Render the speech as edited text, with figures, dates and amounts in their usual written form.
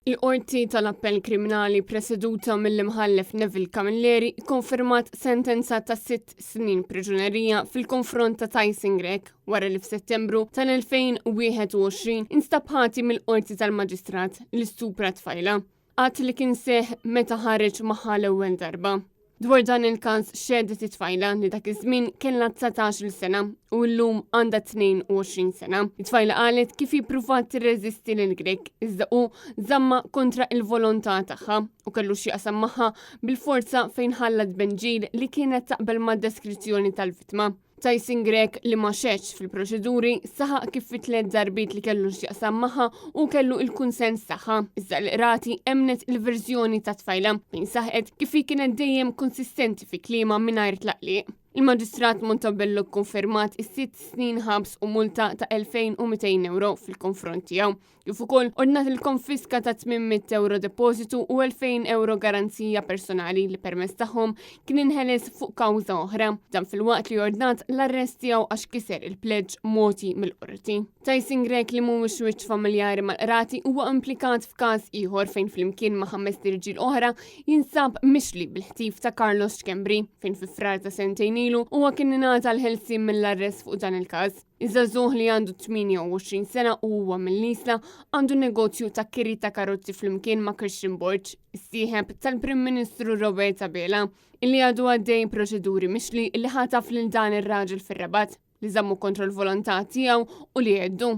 Il-qorti tal-appell kriminali preseduta mill-imħallef Neville Camilleri konfermat sentenza ta' 6 snin priġunerija fil-konfront ta' Tyson Grek wara li f'Settembru tal-2021 instabħati mill-qorti tal-Maġistrat li stupra tfajla. Għat li kien seħ meta ħareġ magħha l-ewwel darba. Dwar dan il-każ xedet it-tfajla li dak iż-żmien kellha 19 sena u llum għandha 22 sena. It-tfajla qalet kif ippruvat tirreżisti lil Grek iżda hu żamma kontra il-volontà tagħha u kellu xi qasam magħha bil-forza fejn ħallat Benġil li kienet taqbel mad-deskrizzjoni tal-vittma. Tyson Grek li ma xeċ fil-proċeduri saħaq kif fi 3 darbit li kellu x'jaqsam magħha u kellu il-kunsens tagħha. Iżda l-qrati emnet il-verżjoni ta' tfajla fejn saħqet kif kienet dejjem konsistenti fi kliema mingħajr tlaqliq. Il-Maġistrat Montebello konfermat is-6 snin ħabs u multa ta' 2200 euro fil-konfront tiegħu. Kif ukoll ordnat il-konfiska ta' 800 euro depositu u 2000 euro garanzija personali li permezz tagħhom kien inħeles fuq kawża oħra. Dan fil-waqt li ordnat l-arrest tiegħu għax kiser il-pledġ moti mill-qorti. Tyson Grek li mhuwiex wiċċ familjari mal-qrati huwa implikat f'każ ieħor fejn flimkien ma' 5 irġiel oħra jinsab mixli bil-ħtif ta' Carlos Schembri fejn fi frar ta' sentejn ilu huwa kien ingħata l-ħelsien mill-arrest fuq dan il-każ. Iżda żugħ li għandu 28 sena u huwa mill-Isla għandu negozju ta' kiri ta' karozzi flimkien ma' Christian Borch, is-sieħeb tal-Prim Ministru Robert Abela, illi għadu għaddej proċeduri mixli illi ħataf lil dan ir-raġel fir-Rabat li żammu kontra l-volontà tiegħu u li għeddu.